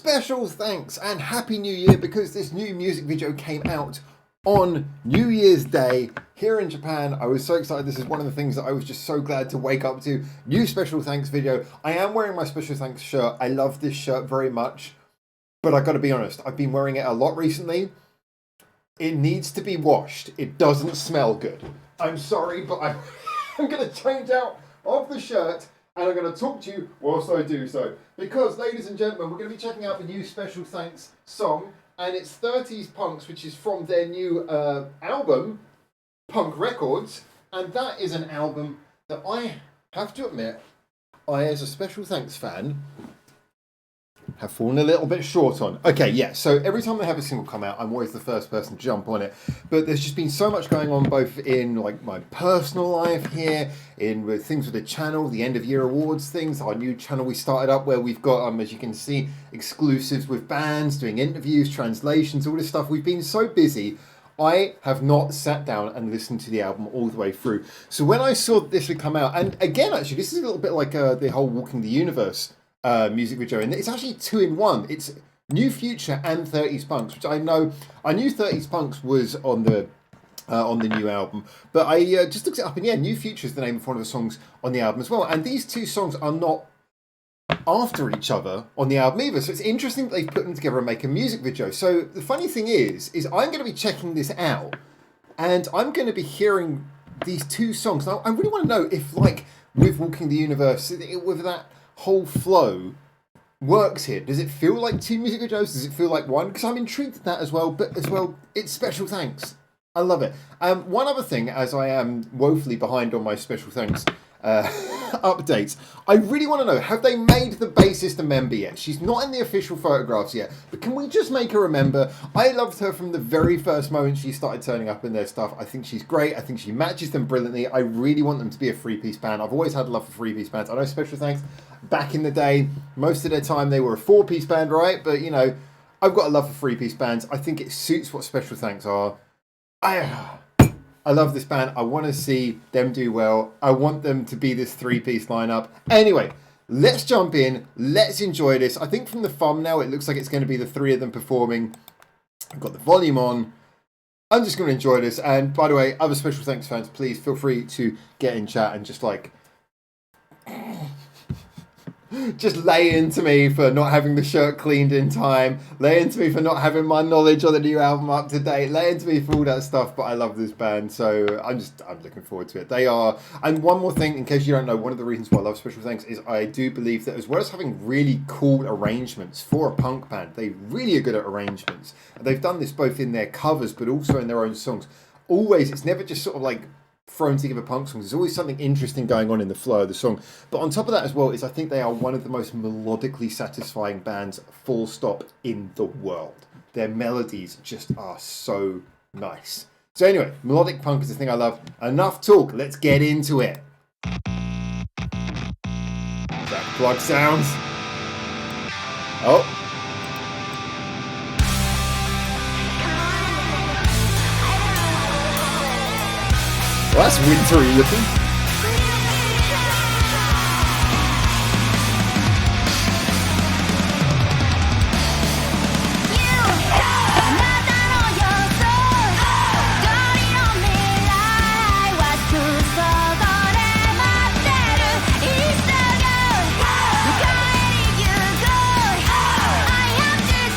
Special thanks and Happy New Year, because this new music video came out on New Year's Day here in Japan. I was so excited. This is one of the things that I was just so glad to wake up to. New Special Thanks video. I am wearing my Special Thanks shirt. I love this shirt very much, but I gotta be honest, I've been wearing it a lot recently. It needs to be washed. It doesn't smell good. I'm sorry, but I'm gonna change out of the shirt and I'm going to talk to you whilst I do so. Because, ladies and gentlemen, we're going to be checking out the new Special Thanks song, and it's 30s Punks, which is from their new album, Punk Records, and that is an album that I have to admit, I, as a Special Thanks fan, have fallen a little bit short on. Okay, yeah, so every time they have a single come out, I'm always the first person to jump on it. But there's just been so much going on, both in like my personal life here, with things with the channel, the end of year awards things, our new channel we started up where we've got, as you can see, exclusives with bands, doing interviews, translations, all this stuff. We've been so busy, I have not sat down and listened to the album all the way through. So when I saw this would come out, and again, actually, this is a little bit like the whole Walking the Universe music video, and it's actually 2-in-1. It's New Future and 30s Punks, which I know. I knew 30s Punks was on the new album, but I just looked it up, and yeah, New Future is the name of one of the songs on the album as well. And these two songs are not after each other on the album either, so it's interesting that they've put them together and make a music video. So the funny thing is I'm going to be checking this out, and I'm going to be hearing these two songs. Now, I really want to know if, like with Walking the Universe, with that whole flow works here. Does it feel like two music videos? Does it feel like one? Because I'm intrigued at that as well, but as well, it's Special Thanks. I love it. One other thing, as I am woefully behind on my Special Thanks updates, I really want to know, have they made the bassist a member yet? She's not in the official photographs yet, but can we just make her a member? I loved her from the very first moment she started turning up in their stuff. I think she's great. I think she matches them brilliantly. I really want them to be a three-piece band. I've always had love for three-piece bands. I know Special Thanks, back in the day, most of their time they were a four-piece band, right? But, you know, I've got a love for three-piece bands. I think it suits what Special Thanks are. I love this band. I want to see them do well. I want them to be this three-piece lineup. Anyway, let's jump in. Let's enjoy this. I think from the thumbnail, it looks like it's going to be the three of them performing. I've got the volume on. I'm just going to enjoy this. And by the way, other Special Thanks fans, please feel free to get in chat and just like just lay into me for not having the shirt cleaned in time, lay into me for not having my knowledge on the new album up to date, lay into me for all that stuff. But I love this band, so I'm looking forward to it. They are, and one more thing, in case you don't know, one of the reasons why I love Special Thanks is I do believe that as well as having really cool arrangements for a punk band, they really are good at arrangements. They've done this both in their covers but also in their own songs. Always, it's never just sort of like thrown together punk songs. There's always something interesting going on in the flow of the song. But on top of that as well, is I think they are one of the most melodically satisfying bands, full stop, in the world. Their melodies just are so nice. So anyway, melodic punk is the thing I love. Enough talk, let's get into it. That plug sounds. Oh. Well, that's wintry looking.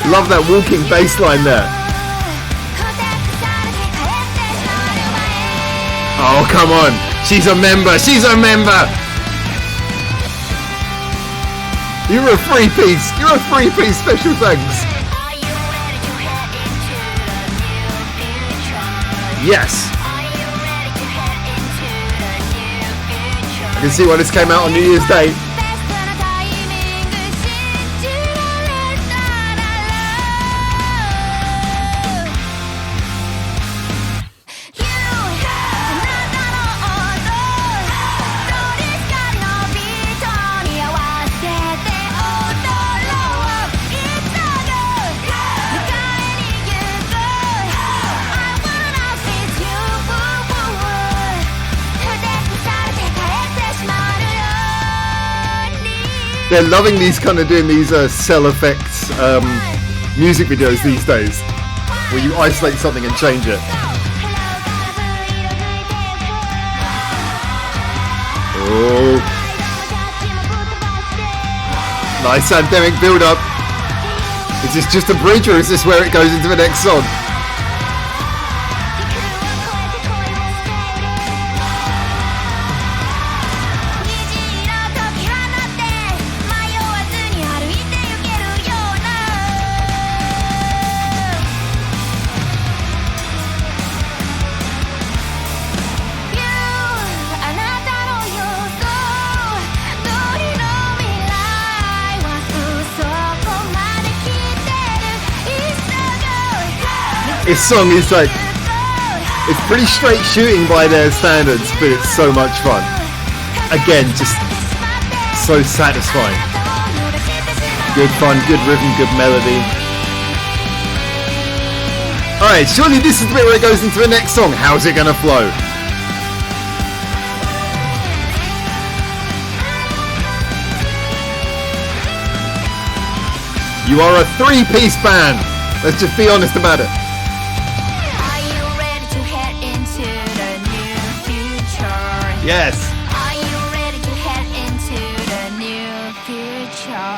Love that walking bass line there. Oh, come on. She's a member. She's a member. You're a three-piece. You're a three-piece Special Thanks. Yes. I can see why this came out on New Year's Day. They're loving these kind of doing these cell effects music videos these days, where you isolate something and change it. Oh, nice anthemic build-up. Is this just a bridge, or is this where it goes into the next song? This song is like, it's pretty straight shooting by their standards, but it's so much fun. Again, just so satisfying. Good fun, good rhythm, good melody. Alright, surely this is the bit where it goes into the next song. How's it gonna flow? You are a three-piece band. Let's just be honest about it. Yes. Are you ready to head into the new future?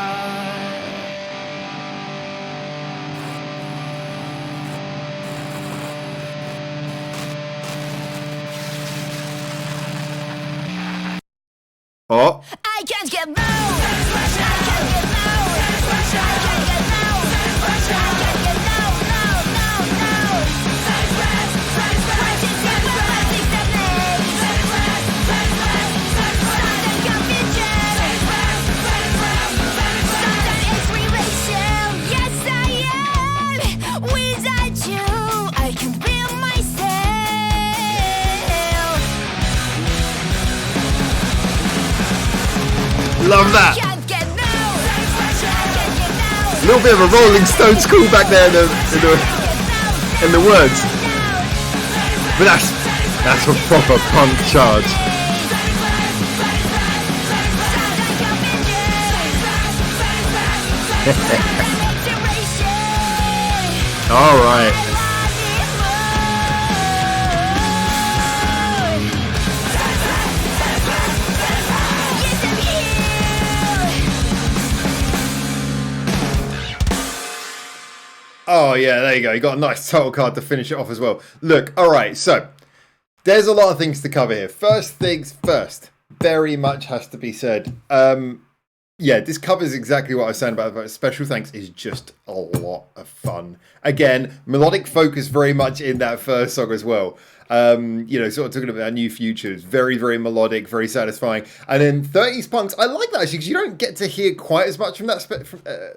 Oh. I can't get no. I can't get no. I can't get no. I can't get no. Love that. A little bit of a Rolling Stones cool back there in the words, but that's a proper punk charge. All right. Oh yeah, there you go. You got a nice title card to finish it off as well. Look, all right, so there's a lot of things to cover here. First things first, very much has to be said. Yeah, this covers exactly what I was saying about Special Thanks is just a lot of fun. Again, melodic focus very much in that first song as well. You know, sort of talking about New Futures, very, very melodic, very satisfying. And then 30s Punks, I like that actually because you don't get to hear quite as much from that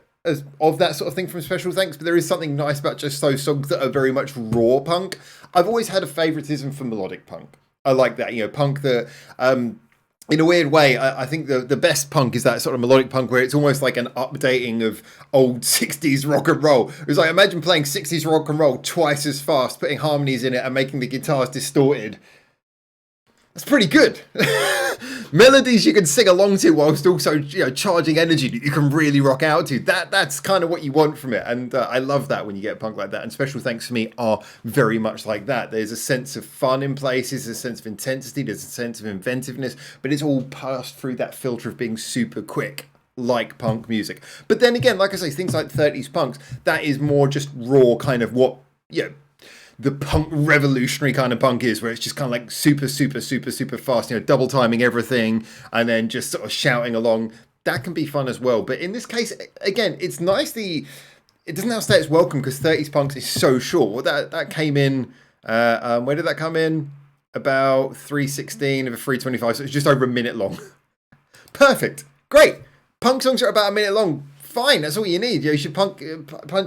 of that sort of thing from Special Thanks, but there is something nice about just those songs that are very much raw punk. I've always had a favoritism for melodic punk. I like that, you know, punk that, in a weird way, I think the best punk is that sort of melodic punk where it's almost like an updating of old 60s rock and roll. It was like, imagine playing 60s rock and roll twice as fast, putting harmonies in it and making the guitars distorted. That's pretty good. Melodies you can sing along to whilst also, you know, charging energy that you can really rock out to. That's kind of what you want from it, and I love that when you get punk like that. And Special Thanks for me are very much like that. There's a sense of fun in places, there's a sense of intensity, there's a sense of inventiveness, but it's all passed through that filter of being super quick, like punk music. But then again, like I say, things like 30s Punks, that is more just raw kind of what, you know, the punk revolutionary kind of punk is, where it's just kind of like super fast, you know, double timing everything and then just sort of shouting along. That can be fun as well. But in this case, again, it's nice it doesn't outstay its welcome because 30s Punks is so short. That came in, where did that come in? About 3:16 of a 3:25, so it's just over a minute long. Perfect. Great. Punk songs are about a minute long. Fine, that's all you need. You should punch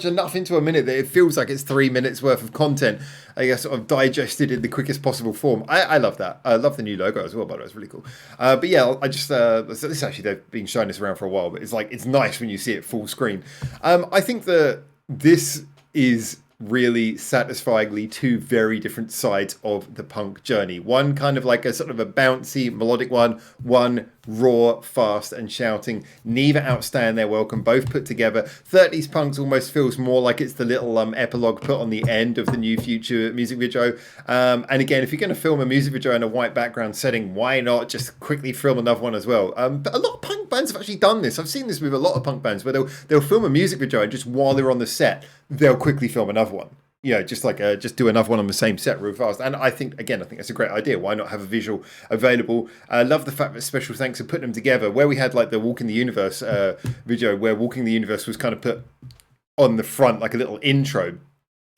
enough into a minute that it feels like it's 3 minutes worth of content, I guess, sort of digested in the quickest possible form. I love that. I love the new logo as well, by the way. It's really cool. But yeah, I just this actually, they've been showing this around for a while, but it's like, it's nice when you see it full screen. I think that this is really satisfyingly two very different sides of the punk journey. One kind of like a sort of a bouncy melodic one raw, fast, and shouting. Neither outstand their welcome, both put together. 30s Punks almost feels more like it's the little epilogue put on the end of the New Future music video. And again, if you're going to film a music video in a white background setting, why not just quickly film another one as well? But a lot of punk bands have actually done this. I've seen this with a lot of punk bands where they'll film a music video and just while they're on the set, they'll quickly film another one. You know, just like just do another one on the same set real fast. And I think that's a great idea. Why not have a visual available? I love the fact that Special Thanks are putting them together. Where we had like the Walking the Universe video, where Walking the Universe was kind of put on the front like a little intro.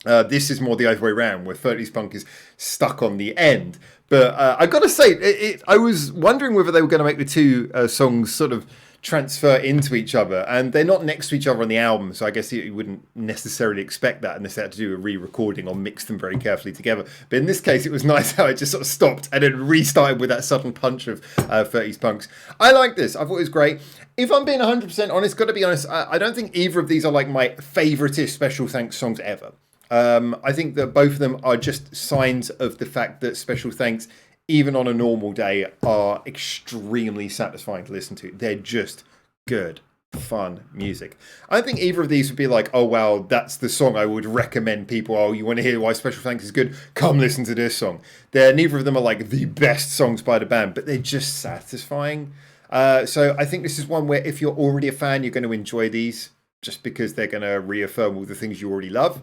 This is more the other way around, where 30s Punk is stuck on the end. But I got to say, I was wondering whether they were going to make the two songs sort of transfer into each other, and they're not next to each other on the album, so I guess you wouldn't necessarily expect that unless they had to do a re-recording or mix them very carefully together. But in this case, it was nice how it just sort of stopped and then restarted with that sudden punch of 30s Punks. I like this. I thought it was great. If I'm being 100% honest, got to be honest, I don't think either of these are like my favoritist Special Thanks songs ever. I think that both of them are just signs of the fact that Special Thanks, even on a normal day, are extremely satisfying to listen to. They're just good, fun music. I don't think either of these would be like, oh, wow, that's the song I would recommend people. Oh, you want to hear why Special Thanks is good? Come listen to this song. Neither of them are like the best songs by the band, but they're just satisfying. So I think this is one where if you're already a fan, you're going to enjoy these just because they're going to reaffirm all the things you already love.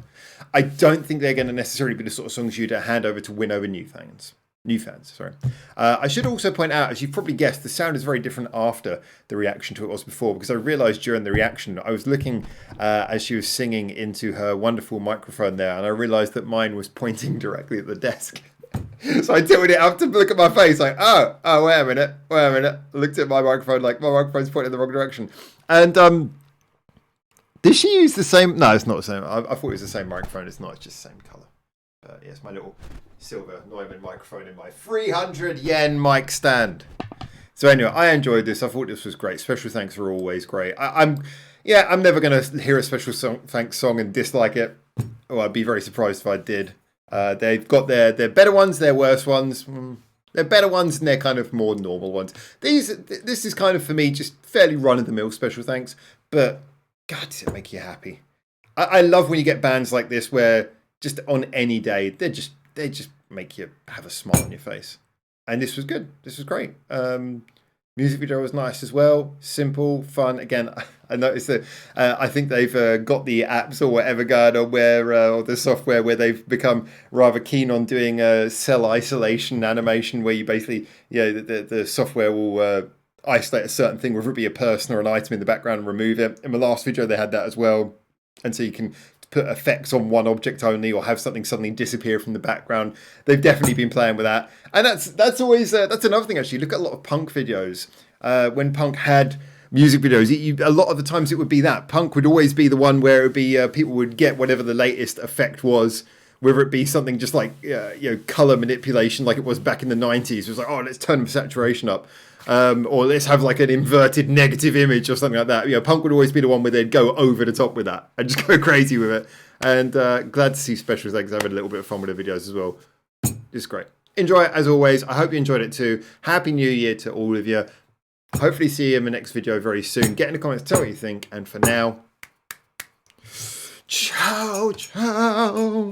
I don't think they're going to necessarily be the sort of songs you'd hand over to win over new fans. I should also point out, as you've probably guessed, the sound is very different after the reaction to it was before, because I realised during the reaction, I was looking as she was singing into her wonderful microphone there, and I realised that mine was pointing directly at the desk. So I tilted it up to look at my face, like, oh, wait a minute. I looked at my microphone, like, my microphone's pointing in the wrong direction. And did she use the same? No, it's not the same. I thought it was the same microphone. It's not. It's just the same colour. Yes, my little silver Neumann microphone in my 300 yen mic stand. So anyway, I enjoyed this. I thought this was great. Special Thanks are always great. I'm never going to hear a Special Thanks song and dislike it. Oh, I'd be very surprised if I did. They've got their better ones, their worse ones. They're better ones and they're kind of more normal ones. This is kind of, for me, just fairly run-of-the-mill Special Thanks. But, God, does it make you happy? I love when you get bands like this where just on any day, they just make you have a smile on your face. And this was good. This was great. Music video was nice as well. Simple, fun. Again, I noticed that I think they've got the apps or whatever going on or the software where they've become rather keen on doing cell isolation animation, where you basically, the software will isolate a certain thing, whether it be a person or an item in the background, and remove it. In the last video, they had that as well. And so you can put effects on one object only, or have something suddenly disappear from the background. They've definitely been playing with that, and that's always that's another thing. Actually, look at a lot of punk videos. When punk had music videos, a lot of the times it would be that punk would always be the one where it would be people would get whatever the latest effect was, whether it be something just like color manipulation, like it was back in the 90s. It was like, oh, let's turn the saturation up. Or let's have like an inverted negative image or something like that. Punk would always be the one where they'd go over the top with that and just go crazy with it. And glad to see Special Thanks having a little bit of fun with the videos as well. Just great. Enjoy it as always. I hope you enjoyed it too. Happy New Year to all of you. Hopefully see you in the next video very soon. Get in the comments, tell me what you think. And for now, ciao, ciao.